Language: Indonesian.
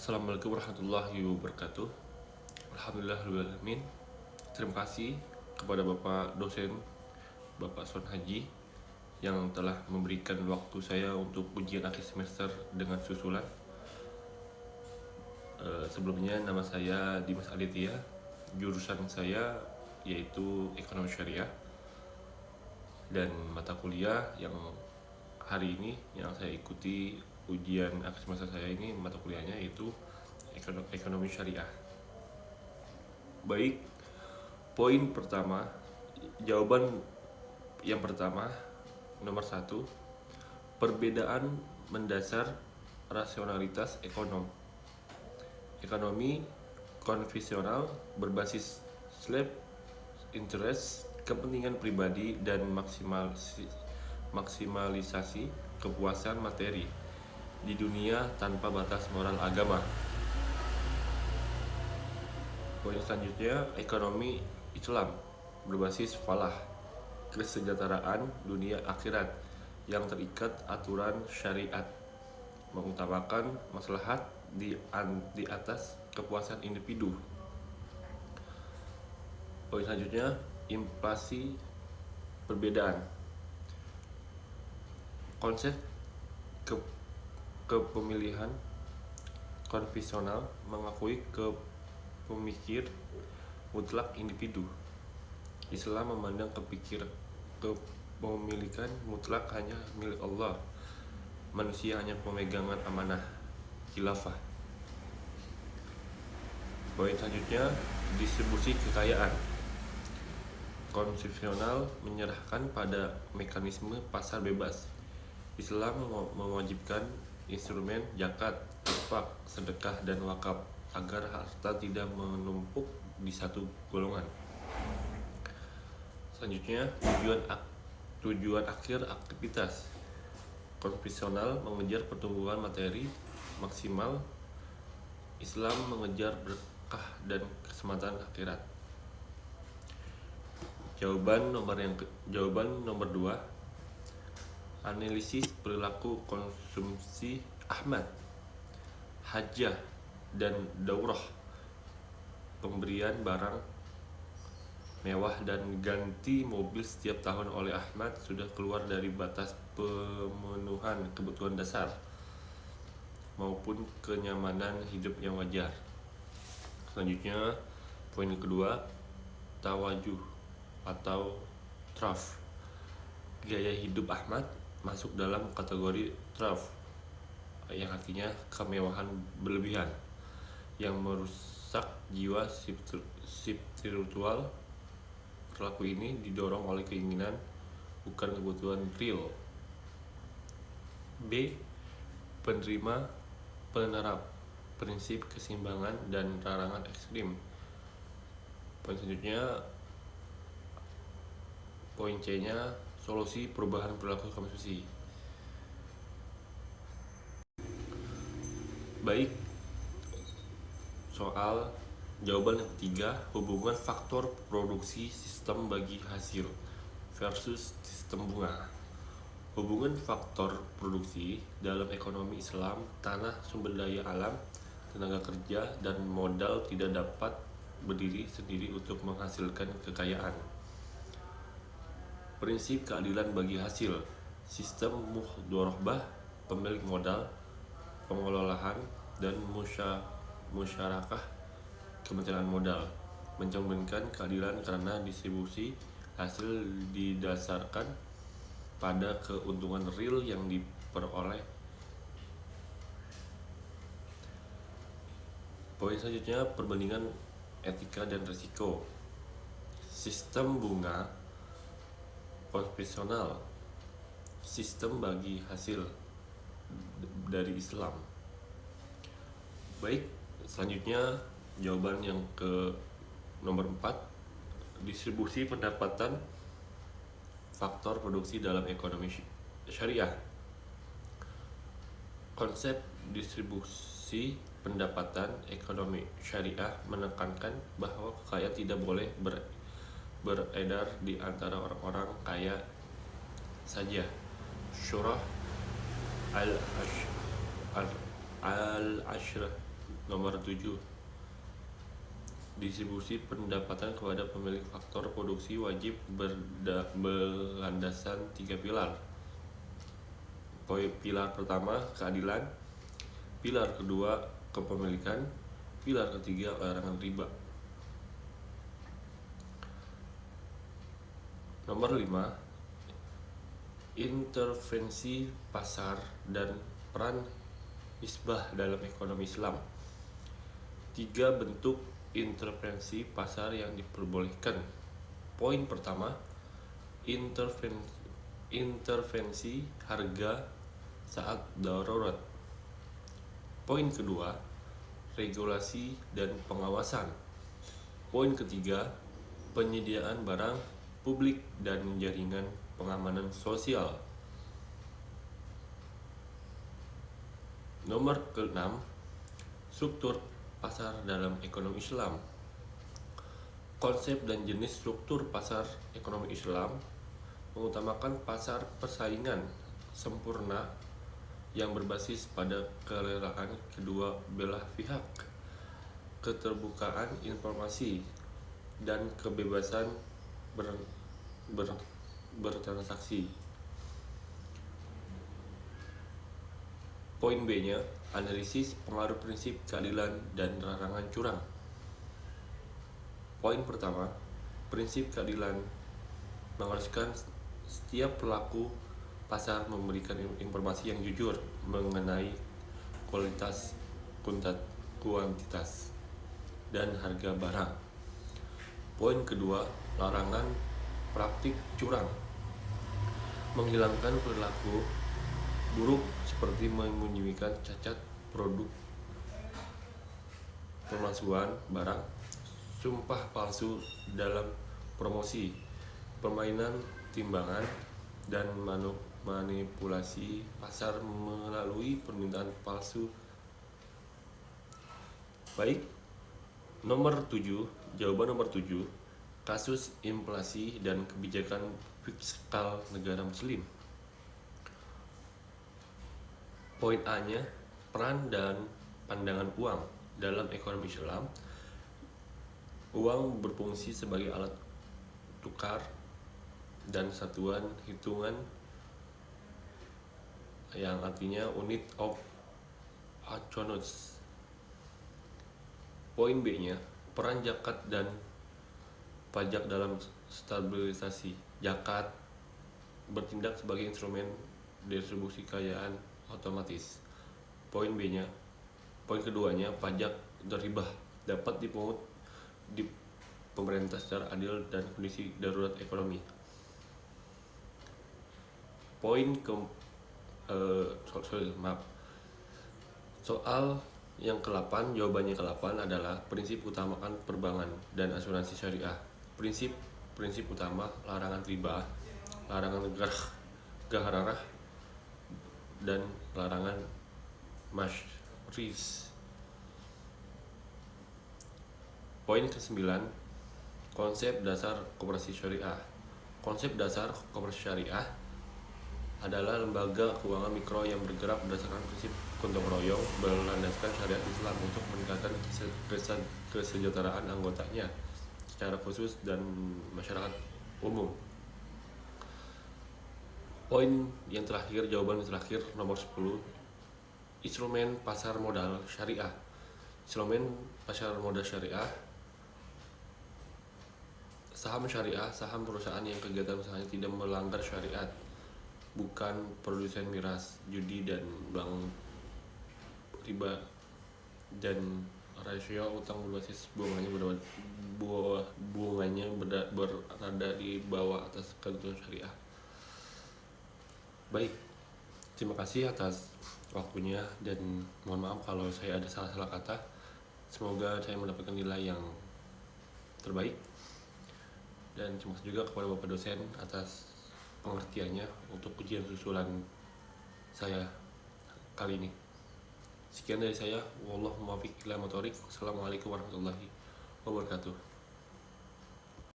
Assalamualaikum warahmatullahi wabarakatuh. Alhamdulillahirrahmanirrahim. Terima kasih kepada Bapak dosen, Bapak Son Haji, yang telah memberikan waktu saya untuk ujian akhir semester dengan susulan. Sebelumnya nama saya Dimas Aditya, jurusan saya yaitu Ekonomi Syariah, dan mata kuliah yang hari ini yang saya ikuti ujian akhir semester saya ini, mata kuliahnya yaitu Ekonomi Syariah. Baik, poin pertama, jawaban yang pertama, nomor 1, perbedaan mendasar rasionalitas ekonomi konvensional berbasis self interest, kepentingan pribadi, dan maksimalisasi kepuasan materi di dunia tanpa batas moral agama. Poin selanjutnya, ekonomi Islam berbasis falah, kesejahteraan dunia akhirat yang terikat aturan syariat, mengutamakan maslahat di atas kepuasan individu. Poin selanjutnya, implikasi perbedaan. Konsep kepemilihan konvensional mengakui pemikir mutlak individu. Islam memandang kepemilikan mutlak hanya milik Allah. Manusia hanya pemegangan amanah khilafah. Poin selanjutnya, distribusi kekayaan. Konvensional menyerahkan pada mekanisme pasar bebas. Islam mewajibkan instrumen zakat, infak, sedekah, dan wakaf agar harta tidak menumpuk di satu golongan. Selanjutnya, tujuan akhir aktivitas. Konvensional mengejar pertumbuhan materi maksimal, Islam mengejar berkah dan keselamatan akhirat. Jawaban nomor 2, analisis perilaku konsumsi Ahmad, hajah, dan daurah. Pemberian barang mewah dan ganti mobil setiap tahun oleh Ahmad sudah keluar dari batas pemenuhan kebutuhan dasar maupun kenyamanan hidup yang wajar. Selanjutnya, poin kedua, tawajuh atau traf. Gaya hidup Ahmad masuk dalam kategori traf, yang artinya kemewahan berlebihan yang merusak jiwa spiritual. Perilaku ini didorong oleh keinginan, bukan kebutuhan real. B. Penerap prinsip keseimbangan dan larangan ekstrim. Poin selanjutnya, poin C-nya, solusi perubahan perilaku konsumsi. Baik, soal jawaban yang ketiga, hubungan faktor produksi sistem bagi hasil versus sistem bunga. Hubungan faktor produksi dalam ekonomi Islam, tanah, sumber daya alam, tenaga kerja, dan modal tidak dapat berdiri sendiri untuk menghasilkan kekayaan. Prinsip keadilan bagi hasil, sistem mudharabah, pemilik modal, pengelolaan, dan musyarakah kementerian modal, mencerminkan keadilan karena distribusi hasil didasarkan pada keuntungan real yang diperoleh. Poin selanjutnya, perbandingan etika dan risiko. Sistem bunga konvensional, sistem bagi hasil dari Islam. Baik, selanjutnya jawaban yang ke nomor 4, distribusi pendapatan faktor produksi dalam ekonomi syariah. Konsep distribusi pendapatan ekonomi syariah menekankan bahwa kekayaan tidak boleh beredar di antara orang-orang kaya saja. Syurah Al-Ashrah Nomor 7. Distribusi pendapatan kepada pemilik faktor produksi wajib berlandaskan 3 pilar. Pilar pertama, keadilan. Pilar kedua, kepemilikan. Pilar ketiga, larangan riba. Nomor 5. Intervensi pasar dan peran hisbah dalam ekonomi Islam. 3 bentuk intervensi pasar yang diperbolehkan. Poin pertama, intervensi harga saat darurat. Poin kedua, regulasi dan pengawasan. Poin ketiga, penyediaan barang publik dan jaringan pengamanan sosial. Nomor ke-6, struktur pasar dalam ekonomi Islam. Konsep dan jenis struktur pasar ekonomi Islam mengutamakan pasar persaingan sempurna yang berbasis pada kerelaan kedua belah pihak, keterbukaan informasi, dan kebebasan bertransaksi. Poin B-nya, analisis pengaruh prinsip keadilan dan larangan curang. Poin pertama, prinsip keadilan mengharuskan setiap pelaku pasar memberikan informasi yang jujur mengenai kualitas, kuantitas, dan harga barang. Poin kedua, larangan praktik curang, menghilangkan perilaku buruk seperti menyembunyikan cacat produk, pemalsuan barang, sumpah palsu dalam promosi, permainan timbangan, dan manipulasi pasar melalui permintaan palsu. Baik, jawaban nomor 7, kasus inflasi dan kebijakan fiskal negara muslim. Poin A-nya, peran dan pandangan uang dalam ekonomi Islam. Uang berfungsi sebagai alat tukar dan satuan hitungan yang artinya unit of account. Poin B-nya, peran zakat dan pajak dalam stabilisasi. Zakat bertindak sebagai instrumen distribusi kekayaan otomatis. Poin keduanya, pajak dan riba dapat dipungut di pemerintah secara adil dan kondisi darurat ekonomi. Soal yang ke-8, jawabannya ke-8 adalah prinsip utamakan perbankan dan asuransi syariah. Prinsip utama, larangan riba, larangan ghararah, dan larangan masyris. Poin ke-9, konsep dasar koperasi syariah. Konsep dasar koperasi syariah adalah lembaga keuangan mikro yang bergerak berdasarkan prinsip gotong royong berlandaskan syariat Islam untuk meningkatkan kesejahteraan anggotanya secara khusus dan masyarakat umum. Poin yang terakhir, jawaban yang terakhir, nomor 10, instrumen pasar modal syariah. Instrumen pasar modal syariah, saham syariah, saham perusahaan yang kegiatan usahanya tidak melanggar syariat, bukan produsen miras, judi, dan bank riba, dan rasio utang berbasis bunganya berada di bawah atas ketentuan syariah. Baik, terima kasih atas waktunya dan mohon maaf kalau saya ada salah-salah kata. Semoga saya mendapatkan nilai yang terbaik, dan terima kasih juga kepada Bapak dosen atas pengertiannya untuk ujian susulan saya kali ini. Sekian dari saya. Wallahu muwaffiq ila aqwamit thoriq. Wassalamualaikum warahmatullahi wabarakatuh.